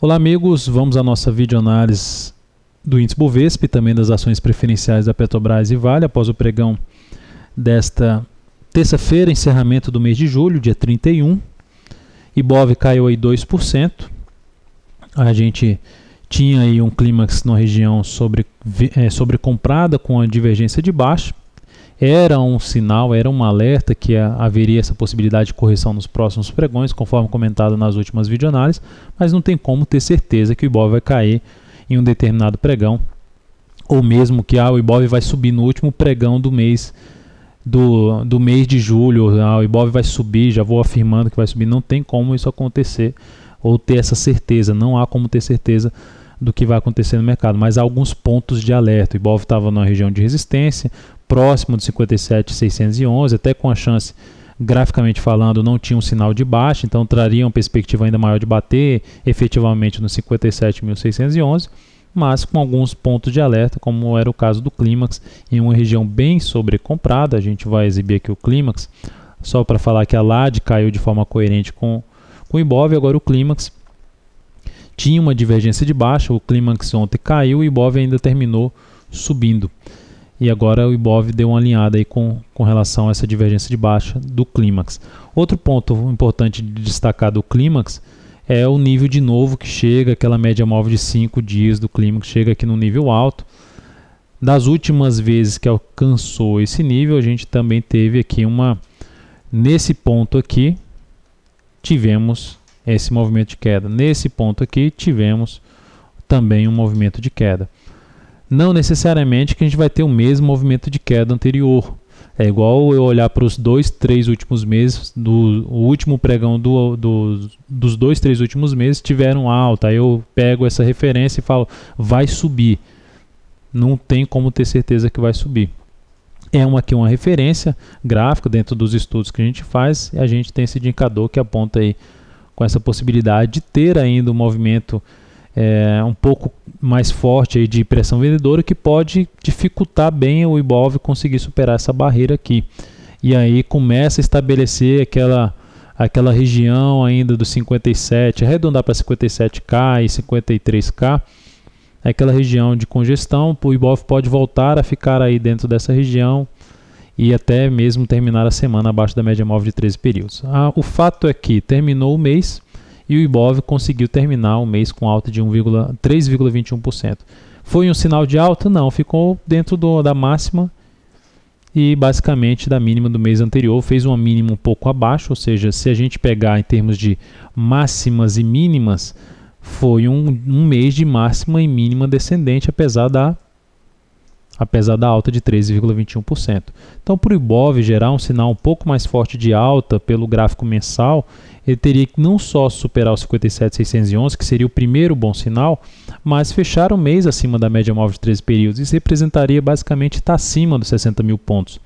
Olá amigos, vamos à nossa videoanálise do índice Bovespa e também das ações preferenciais da Petrobras e Vale após o pregão desta terça-feira, encerramento do mês de julho, dia 31. Ibov caiu aí 2%. A gente tinha aí um clímax na região sobrecomprada com a divergência de baixa. Era um sinal, era um alerta que haveria essa possibilidade de correção nos próximos pregões, conforme comentado nas últimas videoanálises, mas não tem como ter certeza que o Ibov vai cair em um determinado pregão, ou mesmo que o Ibov vai subir no último pregão do mês do mês de julho, o Ibov vai subir, já vou afirmando que vai subir, não tem como isso acontecer, ou ter essa certeza, não há como ter certeza do que vai acontecer no mercado, mas há alguns pontos de alerta. O Ibov estava na região de resistência, próximo de 57.611, até com a chance, graficamente falando, não tinha um sinal de baixa, então traria uma perspectiva ainda maior de bater efetivamente nos 57.611, mas com alguns pontos de alerta, como era o caso do clímax, em uma região bem sobrecomprada. A gente vai exibir aqui o clímax, só para falar que a LAD caiu de forma coerente com o Ibov. Agora o clímax tinha uma divergência de baixa, o clímax ontem caiu, o Ibov ainda terminou subindo. E agora o Ibov deu uma alinhada aí com relação a essa divergência de baixa do clímax. Outro ponto importante de destacar do clímax é o nível de novo que chega, aquela média móvel de 5 dias do clímax, chega aqui no nível alto. Das últimas vezes que alcançou esse nível, a gente também teve aqui nesse ponto aqui, tivemos esse movimento de queda. Nesse ponto aqui, tivemos também um movimento de queda. Não necessariamente que a gente vai ter o mesmo movimento de queda anterior. É igual eu olhar para os 2-3 últimos meses, o último pregão dos 2-3 últimos meses tiveram alta. Aí eu pego essa referência e falo, vai subir. Não tem como ter certeza que vai subir. É aqui uma referência gráfica dentro dos estudos que a gente faz, e a gente tem esse indicador que aponta aí com essa possibilidade de ter ainda um movimento um pouco mais forte aí de pressão vendedora, que pode dificultar bem o Ibov conseguir superar essa barreira aqui. E aí começa a estabelecer aquela região ainda dos 57, arredondar para 57K e 53K, aquela região de congestão. O Ibov pode voltar a ficar aí dentro dessa região e até mesmo terminar a semana abaixo da média móvel de 13 períodos. O fato é que terminou o mês e o Ibov conseguiu terminar o mês com alta de 3,21%. Foi um sinal de alta? Não, ficou dentro da máxima e basicamente da mínima do mês anterior. Fez uma mínima um pouco abaixo, ou seja, se a gente pegar em termos de máximas e mínimas, foi um mês de máxima e mínima descendente, apesar da alta de 13,21%. Então, para o Ibov gerar um sinal um pouco mais forte de alta pelo gráfico mensal, ele teria que não só superar os 57.611, que seria o primeiro bom sinal, mas fechar o mês acima da média móvel de 13 períodos. Isso representaria basicamente estar acima dos 60 mil pontos.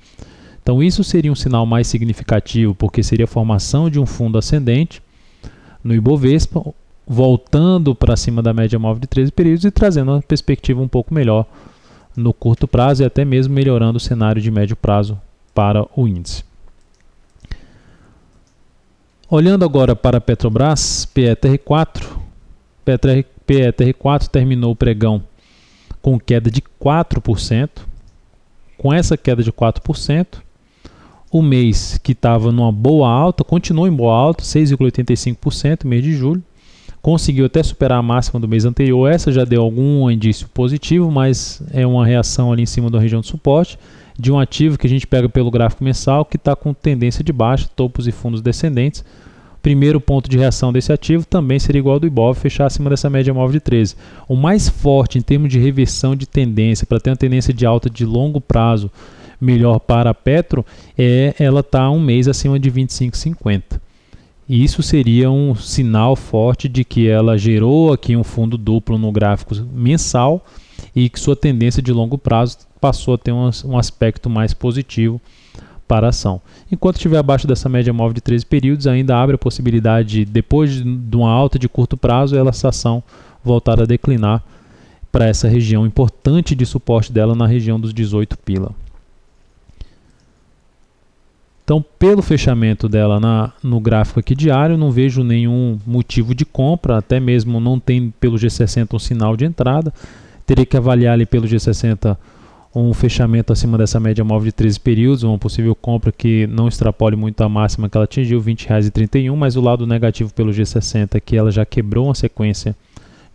Então, isso seria um sinal mais significativo, porque seria a formação de um fundo ascendente no Ibovespa, voltando para cima da média móvel de 13 períodos e trazendo uma perspectiva um pouco melhor no curto prazo e até mesmo melhorando o cenário de médio prazo para o índice. Olhando agora para a Petrobras, PETR4 terminou o pregão com queda de 4%. Com essa queda de 4%, o mês que estava numa boa alta, continuou em boa alta, 6,85%, mês de julho. Conseguiu até superar a máxima do mês anterior. Essa já deu algum indício positivo, mas é uma reação ali em cima da região de suporte de um ativo que a gente pega pelo gráfico mensal, que está com tendência de baixa, topos e fundos descendentes. Primeiro ponto de reação desse ativo também seria igual ao do Ibov, fechar acima dessa média móvel de 13. O mais forte em termos de reversão de tendência, para ter uma tendência de alta de longo prazo melhor para a Petro, ela está um mês acima de 25,50. E isso seria um sinal forte de que ela gerou aqui um fundo duplo no gráfico mensal e que sua tendência de longo prazo passou a ter um aspecto mais positivo para a ação. Enquanto estiver abaixo dessa média móvel de 13 períodos, ainda abre a possibilidade de, depois de uma alta de curto prazo, essa ação voltar a declinar para essa região importante de suporte dela na região dos 18 pila. Então, pelo fechamento dela no gráfico aqui diário, não vejo nenhum motivo de compra, até mesmo não tem pelo G60 um sinal de entrada. Teria que avaliar ali pelo G60 um fechamento acima dessa média móvel de 13 períodos, uma possível compra que não extrapole muito a máxima que ela atingiu, R$ 20,31, mas o lado negativo pelo G60 é que ela já quebrou uma sequência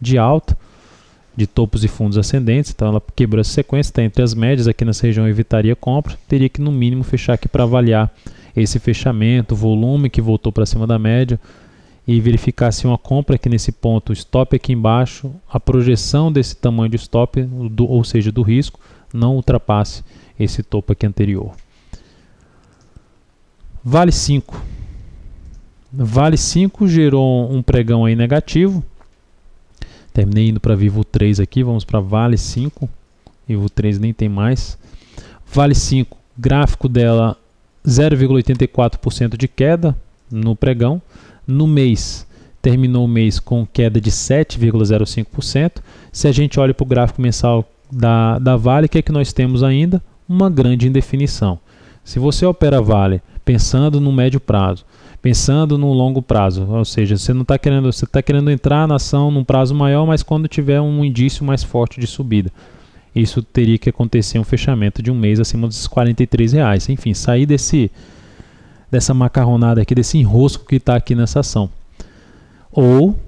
de alta, de topos e fundos ascendentes, então ela quebrou essa sequência, está entre as médias, aqui nessa região eu evitaria compra, teria que no mínimo fechar aqui para avaliar esse fechamento, o volume que voltou para cima da média e verificar se uma compra aqui nesse ponto, o stop aqui embaixo, a projeção desse tamanho de stop, ou seja, do risco, não ultrapasse esse topo aqui anterior. Vale 5. Vale 5 gerou um pregão aí negativo. Terminei indo para Vivo 3 aqui, vamos para Vale 5. Vivo 3 nem tem mais. Vale 5, gráfico dela 0,84% de queda no pregão. No mês, terminou o mês com queda de 7,05%. Se a gente olha para o gráfico mensal da Vale, o que é que nós temos ainda? Uma grande indefinição. Se você opera Vale pensando no médio prazo, pensando no longo prazo, ou seja, você não está querendo, você está querendo entrar na ação num prazo maior, mas quando tiver um indício mais forte de subida, isso teria que acontecer um fechamento de um mês acima dos R$ 43,00. Enfim, sair dessa macarronada aqui, desse enrosco que está aqui nessa ação. Ou,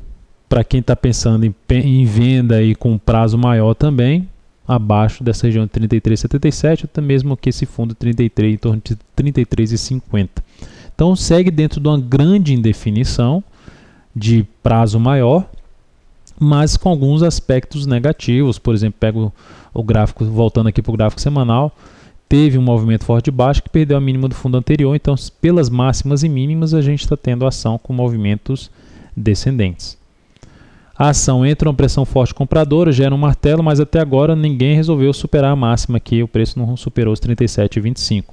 para quem está pensando em venda e com prazo maior também, abaixo dessa região de 33,77, até mesmo que esse fundo 33, em torno de 33,50. Então segue dentro de uma grande indefinição de prazo maior, mas com alguns aspectos negativos. Por exemplo, pego o gráfico, voltando aqui para o gráfico semanal, teve um movimento forte de baixo que perdeu a mínima do fundo anterior, então pelas máximas e mínimas a gente está tendo ação com movimentos descendentes. A ação entra uma pressão forte compradora, gera um martelo, mas até agora ninguém resolveu superar a máxima aqui, o preço não superou os 37,25.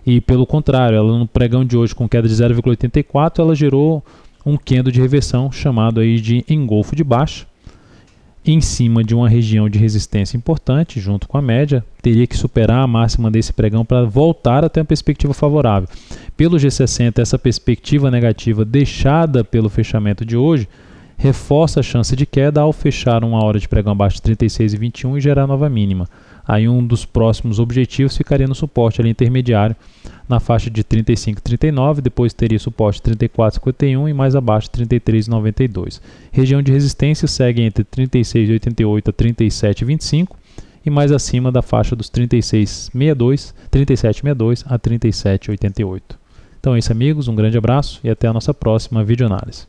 E pelo contrário, ela no pregão de hoje com queda de 0,84, ela gerou um candle de reversão chamado aí de engolfo de baixa, em cima de uma região de resistência importante, junto com a média, teria que superar a máxima desse pregão para voltar a ter uma perspectiva favorável. Pelo G60, essa perspectiva negativa deixada pelo fechamento de hoje, reforça a chance de queda ao fechar uma hora de pregão abaixo de 36,21 e gerar nova mínima. Aí um dos próximos objetivos ficaria no suporte ali intermediário na faixa de 35,39, depois teria suporte 34,51 e mais abaixo 33,92. Região de resistência segue entre 36,88 a 37,25 e mais acima da faixa dos 37,62 a 37,88. Então é isso, amigos, um grande abraço e até a nossa próxima videoanálise.